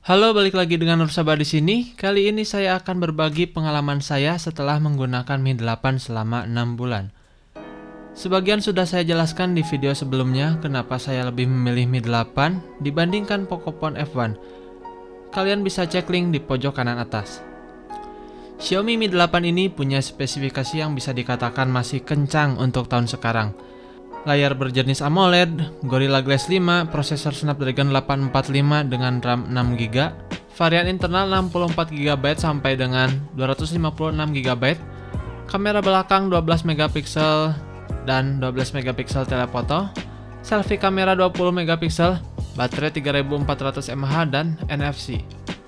Halo, balik lagi dengan Nur Sabar di sini. Kali ini saya akan berbagi pengalaman saya setelah menggunakan Mi 8 selama 6 bulan. Sebagian sudah saya jelaskan di video sebelumnya kenapa saya lebih memilih Mi 8 dibandingkan Pocophone F1. Kalian bisa cek link di pojok kanan atas. Xiaomi Mi 8 ini punya spesifikasi yang bisa dikatakan masih kencang untuk tahun sekarang. Layar berjenis AMOLED, Gorilla Glass 5, prosesor Snapdragon 845 dengan RAM 6GB, varian internal 64GB sampai dengan 256GB, kamera belakang 12MP dan 12MP telefoto, selfie kamera 20MP, baterai 3400 mAh dan NFC.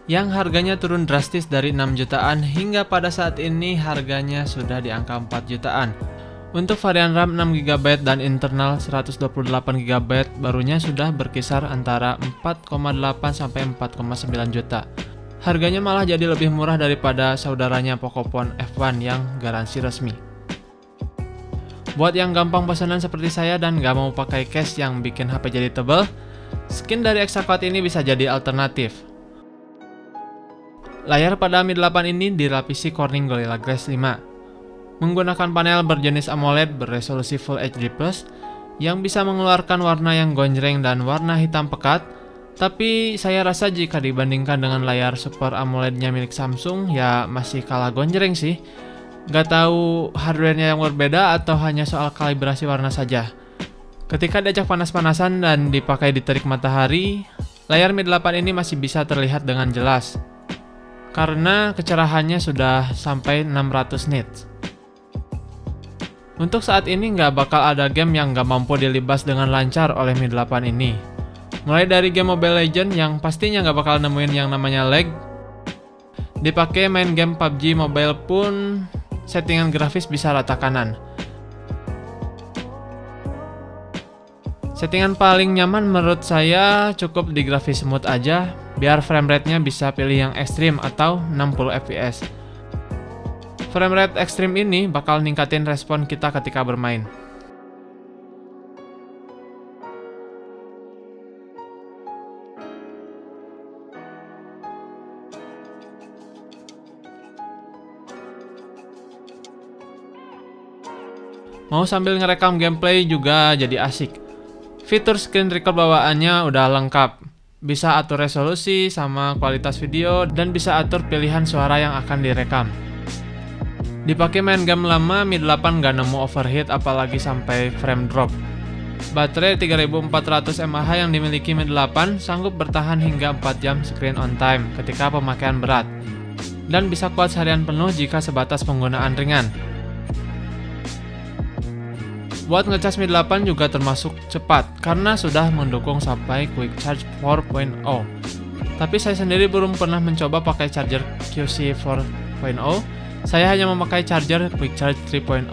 Yang harganya turun drastis dari 6 jutaan hingga pada saat ini harganya sudah di angka 4 jutaan. Untuk varian RAM 6GB dan internal 128GB barunya sudah berkisar antara 4,8 sampai 4,9 juta. Harganya malah jadi lebih murah daripada saudaranya Pocophone F1 yang garansi resmi. Buat yang gampang pesanan seperti saya dan gak mau pakai case yang bikin HP jadi tebal, skin dari Exaquad ini bisa jadi alternatif. Layar pada Mi 8 ini dilapisi Corning Gorilla Glass 5. Menggunakan panel berjenis AMOLED beresolusi Full HD+, yang bisa mengeluarkan warna yang gonjreng dan warna hitam pekat, tapi saya rasa jika dibandingkan dengan layar Super AMOLED-nya milik Samsung, ya masih kalah gonjreng sih. Gak tahu hardware-nya yang berbeda atau hanya soal kalibrasi warna saja. Ketika diajak panas-panasan dan dipakai di terik matahari, layar Mi 8 ini masih bisa terlihat dengan jelas, karena kecerahannya sudah sampai 600 nits. Untuk saat ini nggak bakal ada game yang nggak mampu dilibas dengan lancar oleh Mi 8 ini. Mulai dari game Mobile Legends yang pastinya nggak bakal nemuin yang namanya lag. Dipakai main game PUBG Mobile pun settingan grafis bisa rata kanan. Settingan paling nyaman menurut saya cukup di grafis smooth aja, biar frame rate-nya bisa pilih yang ekstrim atau 60 fps. Frame rate ekstrim ini bakal ningkatin respon kita ketika bermain. Mau sambil ngerekam gameplay juga jadi asik. Fitur screen record bawaannya udah lengkap. Bisa atur resolusi sama kualitas video dan bisa atur pilihan suara yang akan direkam. Dipakai main game lama, Mi 8 gak nemu overheat apalagi sampai frame drop. Baterai 3400 mAh yang dimiliki Mi 8 sanggup bertahan hingga 4 jam screen on time ketika pemakaian berat, dan bisa kuat seharian penuh jika sebatas penggunaan ringan. Buat ngecas Mi 8 juga termasuk cepat karena sudah mendukung sampai Quick Charge 4.0. Tapi saya sendiri belum pernah mencoba pakai charger QC 4.0. Saya hanya memakai charger Quick Charge 3.0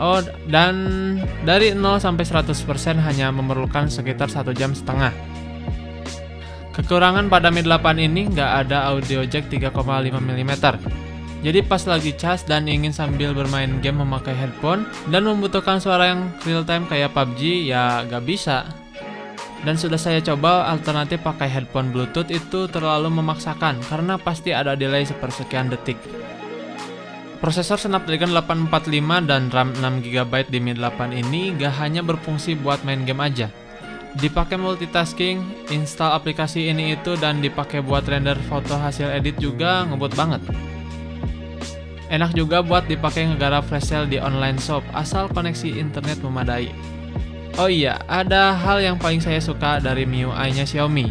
dan dari 0 sampai 100% hanya memerlukan sekitar 1,5 jam. Kekurangan pada Mi 8 ini nggak ada audio jack 3,5 mm. Jadi pas lagi cas dan ingin sambil bermain game memakai headphone dan membutuhkan suara yang real time kayak PUBG, ya nggak bisa. Dan sudah saya coba alternatif pakai headphone Bluetooth itu terlalu memaksakan karena pasti ada delay sepersekian detik. Prosesor Snapdragon 845 dan RAM 6GB di Mi 8 ini gak hanya berfungsi buat main game aja. Dipakai multitasking, install aplikasi ini itu, dan dipakai buat render foto hasil edit juga ngebut banget. Enak juga buat dipakai ngegarap flash sale di online shop asal koneksi internet memadai. Oh iya, ada hal yang paling saya suka dari MIUI-nya Xiaomi,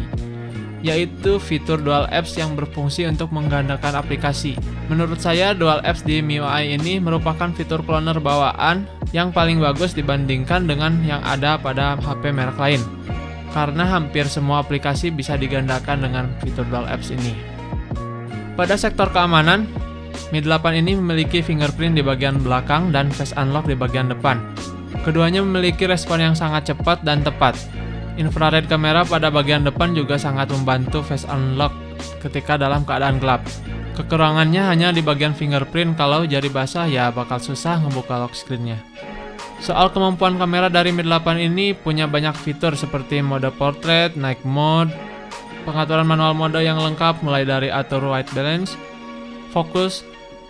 yaitu fitur Dual Apps yang berfungsi untuk menggandakan aplikasi. Menurut saya, Dual Apps di MIUI ini merupakan fitur cloner bawaan yang paling bagus dibandingkan dengan yang ada pada HP merek lain, karena hampir semua aplikasi bisa digandakan dengan fitur Dual Apps ini. Pada sektor keamanan, Mi 8 ini memiliki fingerprint di bagian belakang dan face unlock di bagian depan. Keduanya memiliki respon yang sangat cepat dan tepat. Infrared kamera pada bagian depan juga sangat membantu face unlock ketika dalam keadaan gelap. Kekurangannya hanya di bagian fingerprint, kalau jari basah ya bakal susah ngebuka lock screen-nya. Soal kemampuan kamera dari Mi 8 ini punya banyak fitur seperti mode portrait, night mode, pengaturan manual mode yang lengkap mulai dari atur white balance, fokus,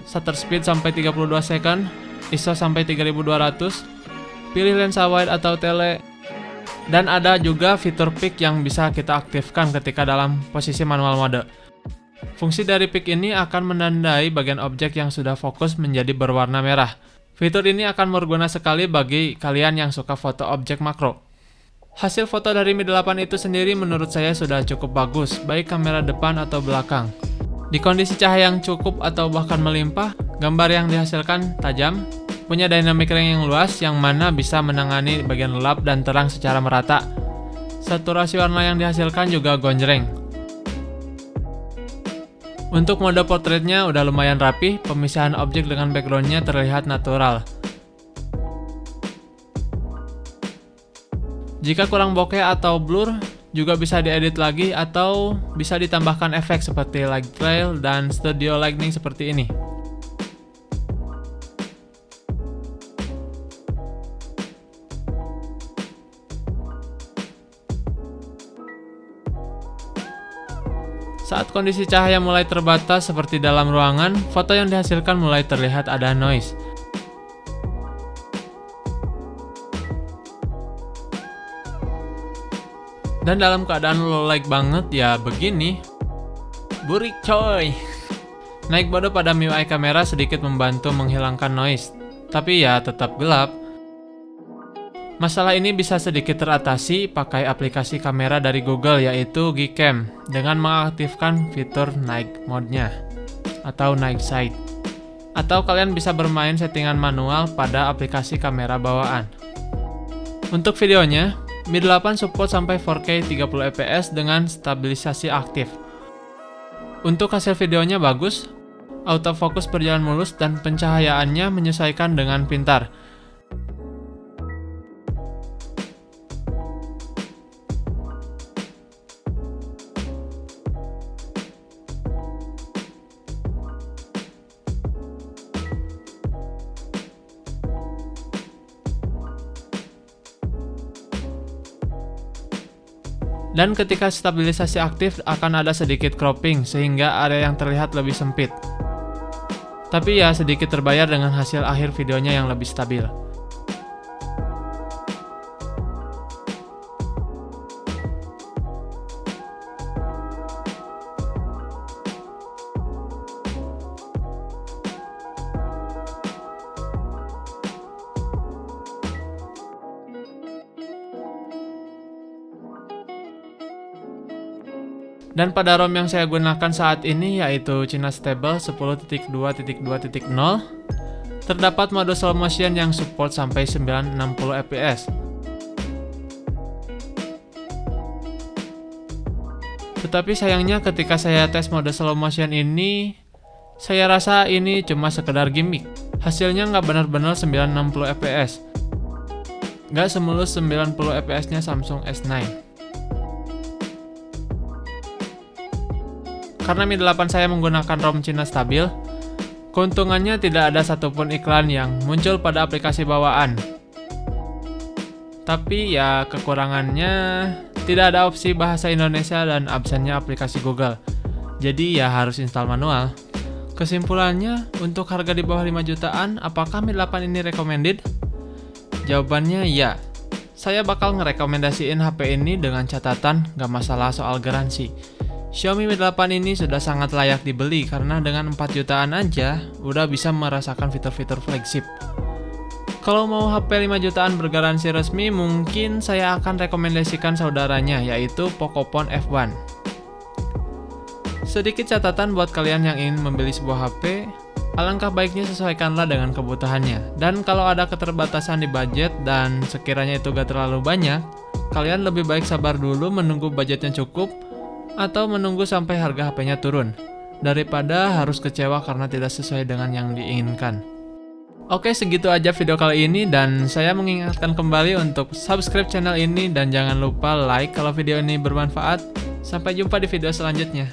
shutter speed sampai 32 second, ISO sampai 3200, pilih lensa wide atau tele, dan ada juga fitur peak yang bisa kita aktifkan ketika dalam posisi manual mode. Fungsi dari peak ini akan menandai bagian objek yang sudah fokus menjadi berwarna merah. Fitur ini akan berguna sekali bagi kalian yang suka foto objek makro. Hasil foto dari Mi 8 itu sendiri menurut saya sudah cukup bagus, baik kamera depan atau belakang. Di kondisi cahaya yang cukup atau bahkan melimpah, gambar yang dihasilkan tajam, punya dynamic range yang luas yang mana bisa menangani bagian gelap dan terang secara merata. Saturasi warna yang dihasilkan juga gonjreng. Untuk mode portraitnya udah lumayan rapi, pemisahan objek dengan backgroundnya terlihat natural. Jika kurang bokeh atau blur, juga bisa diedit lagi atau bisa ditambahkan efek seperti light trail dan studio lighting seperti ini. Saat kondisi cahaya mulai terbatas seperti dalam ruangan, foto yang dihasilkan mulai terlihat ada noise. Dan dalam keadaan low light banget ya begini. Burik coy. Naik mode pada MIUI kamera sedikit membantu menghilangkan noise, tapi ya tetap gelap. Masalah ini bisa sedikit teratasi pakai aplikasi kamera dari Google yaitu Gcam dengan mengaktifkan fitur night mode-nya atau night sight. Atau kalian bisa bermain settingan manual pada aplikasi kamera bawaan. Untuk videonya, Mi 8 support sampai 4K 30 fps dengan stabilisasi aktif. Untuk hasil videonya bagus, autofocus berjalan mulus dan pencahayaannya menyesuaikan dengan pintar. Dan ketika stabilisasi aktif akan ada sedikit cropping sehingga area yang terlihat lebih sempit. Tapi ya sedikit terbayar dengan hasil akhir videonya yang lebih stabil. Dan pada ROM yang saya gunakan saat ini yaitu China Stable 10.2.2.0, terdapat mode slow motion yang support sampai 960 fps. Tetapi sayangnya ketika saya tes mode slow motion ini, saya rasa ini cuma sekedar gimmick. Hasilnya nggak benar-benar 960 fps. Nggak semulus 90 fps-nya Samsung S9. Karena Mi 8 saya menggunakan ROM Cina stabil, keuntungannya tidak ada satupun iklan yang muncul pada aplikasi bawaan. Tapi ya kekurangannya tidak ada opsi bahasa Indonesia dan absennya aplikasi Google. Jadi ya harus install manual. Kesimpulannya, untuk harga di bawah 5 jutaan, apakah Mi 8 ini recommended? Jawabannya ya. Saya bakal ngerekomendasiin HP ini dengan catatan gak masalah soal garansi. Xiaomi Mi 8 ini sudah sangat layak dibeli karena dengan 4 jutaan aja udah bisa merasakan fitur-fitur flagship. Kalau mau HP 5 jutaan bergaransi resmi, mungkin saya akan rekomendasikan saudaranya yaitu Pocophone F1. Sedikit catatan buat kalian yang ingin membeli sebuah HP, alangkah baiknya sesuaikanlah dengan kebutuhannya. Dan kalau ada keterbatasan di budget dan sekiranya itu gak terlalu banyak, kalian lebih baik sabar dulu menunggu budgetnya cukup atau menunggu sampai harga HP-nya turun, daripada harus kecewa karena tidak sesuai dengan yang diinginkan. Oke, segitu aja video kali ini dan saya mengingatkan kembali untuk subscribe channel ini dan jangan lupa like kalau video ini bermanfaat. Sampai jumpa di video selanjutnya.